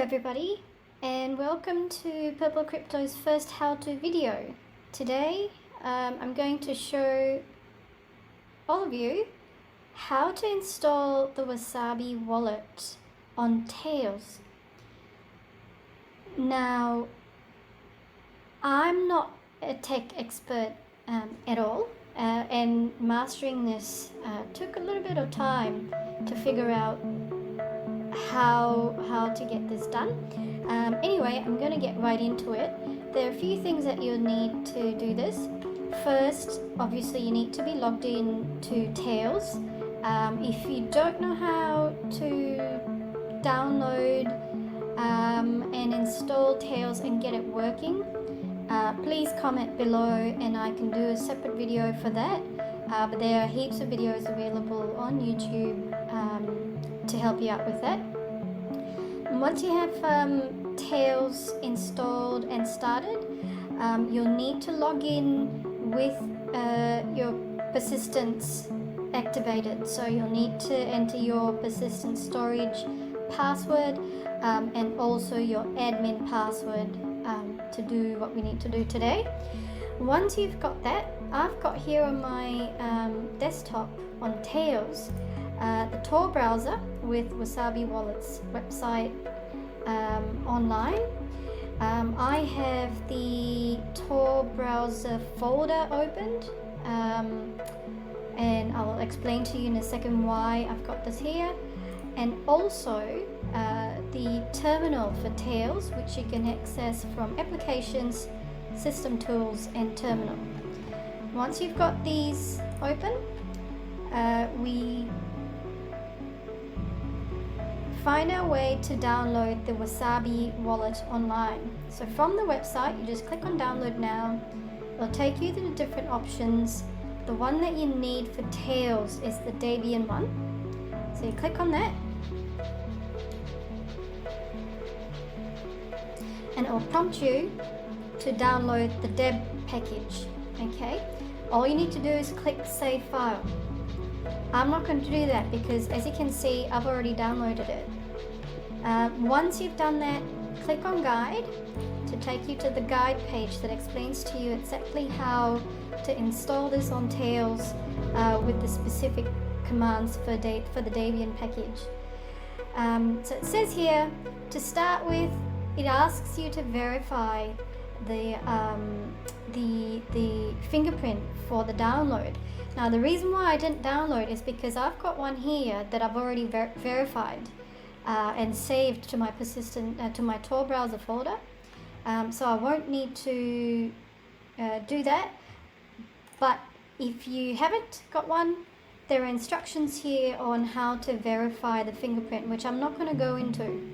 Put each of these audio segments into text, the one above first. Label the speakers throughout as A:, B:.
A: everybody, and welcome to PurpleCrypto's first how-to video. Today I'm going to show all of you how to install the Wasabi Wallet on Tails. Now, I'm not a tech expert at all, and mastering this took a little bit of time to figure out how to get this done. Anyway, I'm going to get right into it. There are a few things that you'll need to do this. First, obviously you need to be logged in to Tails. If you don't know how to download and install Tails and get it working, please comment below and I can do a separate video for that. But there are heaps of videos available on YouTube to help you out with that. And once you have Tails installed and started, you'll need to log in with your persistence activated. So you'll need to enter your persistent storage password and also your admin password to do what we need to do today. Once you've got that, I've got here on my desktop on Tails the Tor browser with Wasabi Wallet's website online. I have the Tor browser folder opened, and I'll explain to you in a second why I've got this here, and also the terminal for Tails, which you can access from Applications, System Tools and Terminal. Once you've got these open, we find our way to download the Wasabi Wallet online. So from the website, you just click on download now. It'll take you to the different options. The one that you need for Tails is the Debian one. So you click on that, and it will prompt you to download the deb package. Okay, all you need to do is click save file. I'm not going to do that because, as you can see, I've already downloaded it. Once you've done that, click on guide to take you to the guide page that explains to you exactly how to install this on Tails with the specific commands for the Debian package. So it says here, to start with, it asks you to verify the fingerprint for the download. Now, the reason why I didn't download is because I've got one here that I've already verified and saved to my to my Tor browser folder. So I won't need to do that. But if you haven't got one, there are instructions here on how to verify the fingerprint, which I'm not going to go into.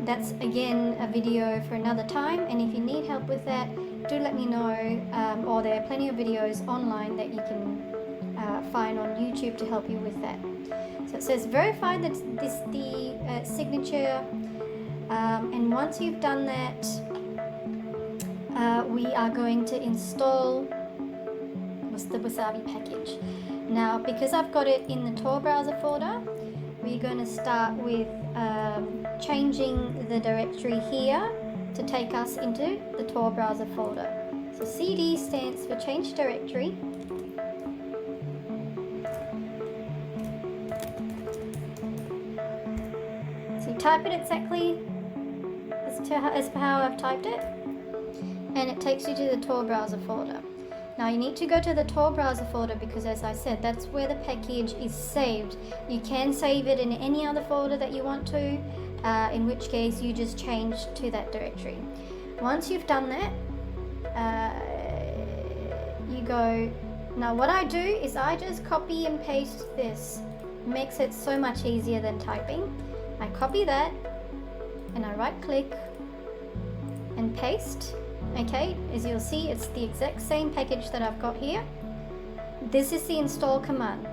A: That's again a video for another time, and if you need help with that, do let me know, or there are plenty of videos online that you can find on YouTube to help you with that. So it says verify that the signature, and once you've done that, we are going to install the Wasabi package. Now, because I've got it in the Tor browser folder, we're going to start with changing the directory here to take us into the Tor browser folder. So CD stands for change directory. So you type it exactly as per how I've typed it, and it takes you to the Tor browser folder. Now you need to go to the Tor browser folder because, as I said, that's where the package is saved. You can save it in any other folder that you want to, in which case you just change to that directory. Once you've done that, you go. Now what I do is I just copy and paste this. It makes it so much easier than typing. I copy that and I right click and paste. Okay, as you'll see, it's the exact same package that I've got here. This is the install command.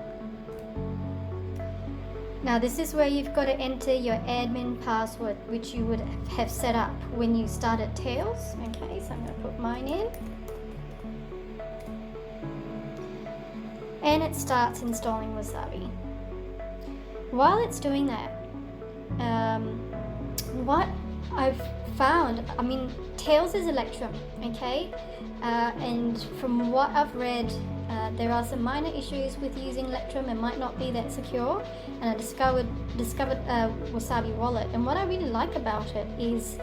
A: Now this is where you've got to enter your admin password, which you would have set up when you started Tails. Okay, so I'm going to put mine in. And it starts installing Wasabi. While it's doing that, what I've found, I mean, Tails is Electrum, okay? And from what I've read, there are some minor issues with using Electrum. It might not be that secure. And I discovered Wasabi Wallet. And what I really like about it is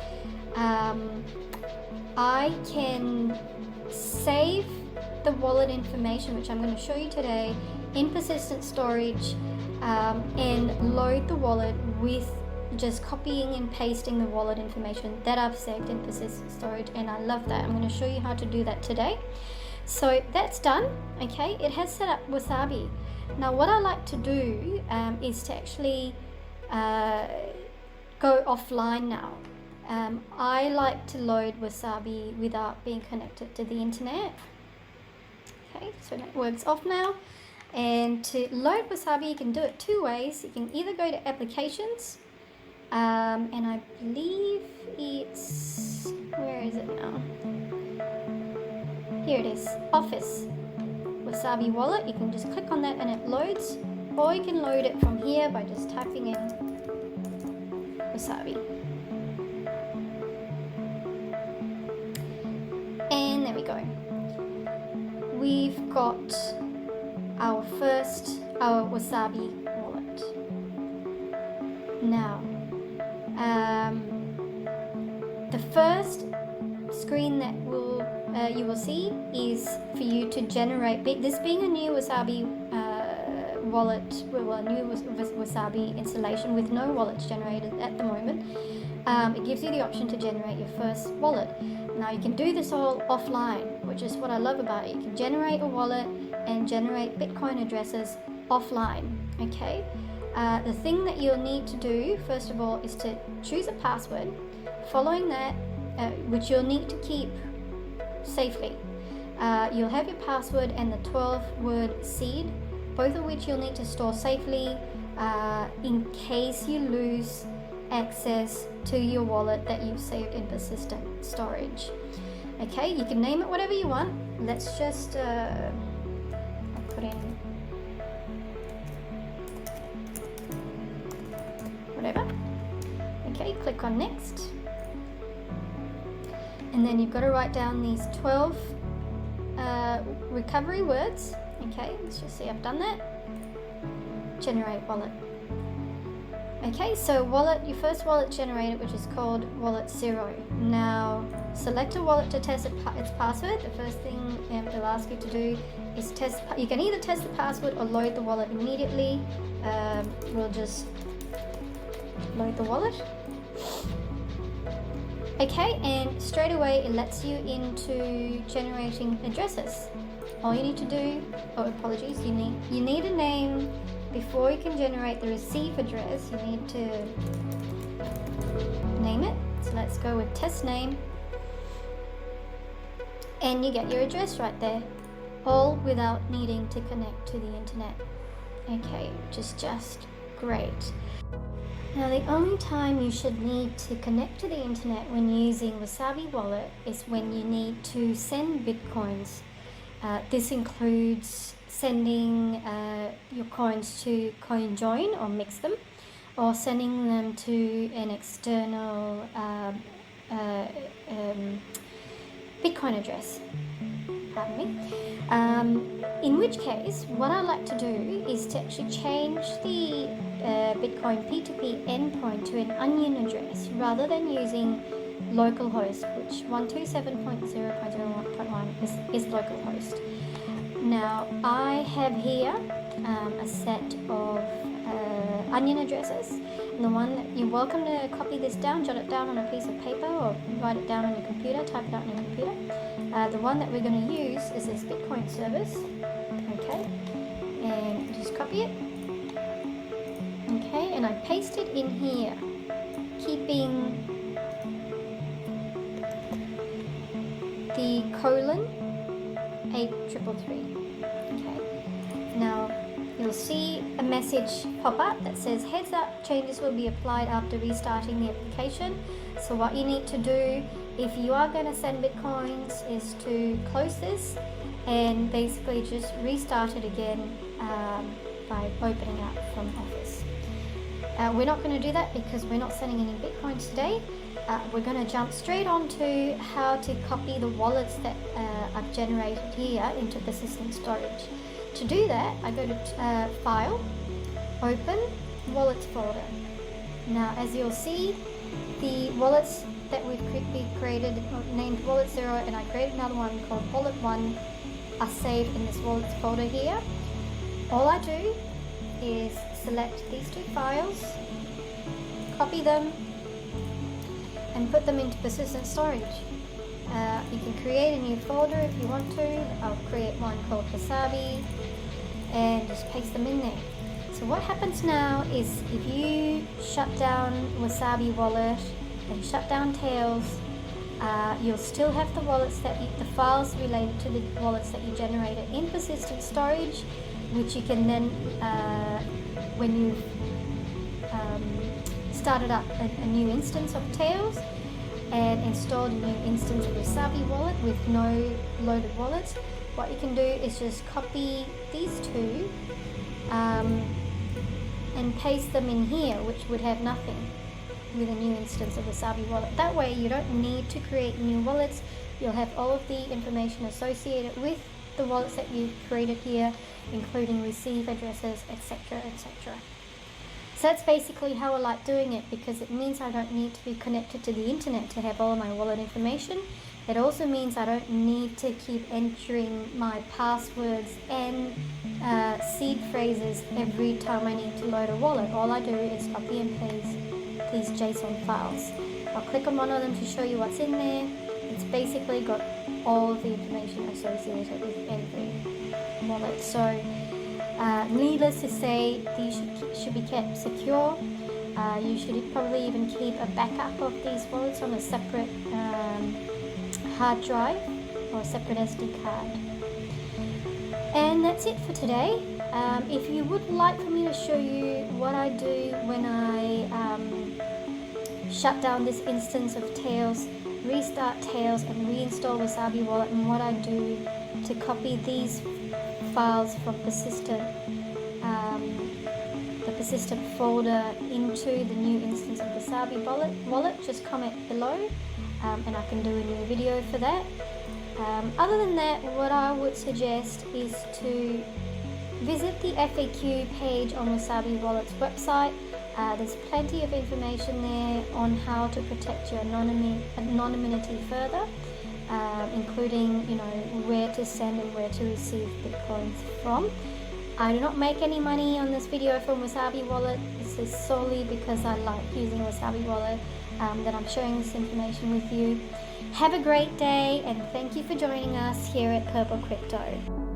A: I can save the wallet information, which I'm going to show you today, in persistent storage, and load the wallet with just copying and pasting the wallet information that I've saved in persistent storage, and I love that. I'm going to show you how to do that today. So that's done, okay? It has set up Wasabi. Now what I like to do is to actually go offline now. I like to load Wasabi without being connected to the internet. Okay, so network's off now. And to load Wasabi, you can do it two ways. You can either go to applications, and I believe it's, where is it now? Here it is, Office, Wasabi Wallet. You can just click on that and it loads, or you can load it from here by just typing in Wasabi. And there we go. We've got our Wasabi wallet. Now, the first screen that you will see is for you to generate, this being a new Wasabi wallet, well, a new Wasabi installation with no wallets generated at the moment, it gives you the option to generate your first wallet. Now you can do this all offline, which is what I love about it. You can generate a wallet and generate Bitcoin addresses offline, okay? The thing that you'll need to do, first of all, is to choose a password. Following that, which you'll need to keep safely. You'll have your password and the 12-word seed, both of which you'll need to store safely in case you lose access to your wallet that you've saved in persistent storage. Okay, you can name it whatever you want. Let's just put in whatever. Okay, click on next. And then you've got to write down these 12 recovery words. Okay, let's just see, I've done that. Generate wallet. Okay, so wallet, your first wallet generated, which is called wallet 0. Now, select a wallet to test its password. The first thing it'll ask you to do is test. You can either test the password or load the wallet immediately. We'll just load the wallet. Okay, and straight away it lets you into generating addresses. All you need to do, apologies, you need a name. Before you can generate the receive address, you need to name it. So let's go with test name. And you get your address right there, all without needing to connect to the internet. Okay, which is just great. Now, the only time you should need to connect to the internet when using Wasabi Wallet is when you need to send Bitcoins. This includes sending your coins to CoinJoin or mix them, or sending them to an external Bitcoin address. Pardon me. In which case, what I like to do is to actually change the Bitcoin P2P endpoint to an onion address rather than using localhost, which 127.0.0.1 is localhost. Now, I have here a set of onion addresses. And the one that you're welcome to copy this down, jot it down on a piece of paper, or write it down on your computer, type it out on your computer. The one that we're going to use is this Bitcoin service. Okay, and just copy it. Okay, and I paste it in here, keeping the colon 8333. Okay, now you'll see a message pop up that says heads up, changes will be applied after restarting the application. So what you need to do if you are going to send Bitcoins is to close this and basically just restart it again by opening up from Office. We're not going to do that because we're not sending any Bitcoins today. We're going to jump straight on to how to copy the wallets that I've generated here into persistent storage. To do that, I go to File, Open, Wallets folder. Now, as you'll see, the wallets that we've created, named Wallet 0, and I created another one called Wallet 1, are saved in this Wallets folder here. All I do is select these two files, copy them, and put them into persistent storage. You can create a new folder if you want to. I'll create one called Wasabi and just paste them in there. So what happens now is if you shut down Wasabi Wallet and shut down Tails, you'll still have the wallets the files related to the wallets that you generated in persistent storage, which you can then, when you've started up a new instance of Tails and installed a new instance of Wasabi Wallet with no loaded wallets, what you can do is just copy these two and paste them in here, which would have nothing with a new instance of Wasabi Wallet. That way you don't need to create new wallets. You'll have all of the information associated with the wallets that you've created here, including receive addresses, etc., etc. So that's basically how I like doing it, because it means I don't need to be connected to the internet to have all of my wallet information. It also means I don't need to keep entering my passwords and seed phrases every time I need to load a wallet. All I do is copy and paste these JSON files. I'll click on one of them to show you what's in there. It's basically got all of the information associated with every wallet. So needless to say, these should be kept secure. You should probably even keep a backup of these wallets on a separate hard drive or a separate SD card. And that's it for today. If you would like for me to show you what I do when I shut down this instance of Tails, restart Tails and reinstall Wasabi Wallet, and what I do to copy these files from the persistent folder into the new instance of Wasabi Wallet, just comment below and I can do a new video for that. Other than that, what I would suggest is to visit the FAQ page on Wasabi Wallet's website. There's plenty of information there on how to protect your anonymity further, including where to send and where to receive Bitcoins from. I do not make any money on this video from Wasabi Wallet. This is solely because I like using Wasabi Wallet that I'm sharing this information with you. Have a great day, and thank you for joining us here at PurpleCrypto.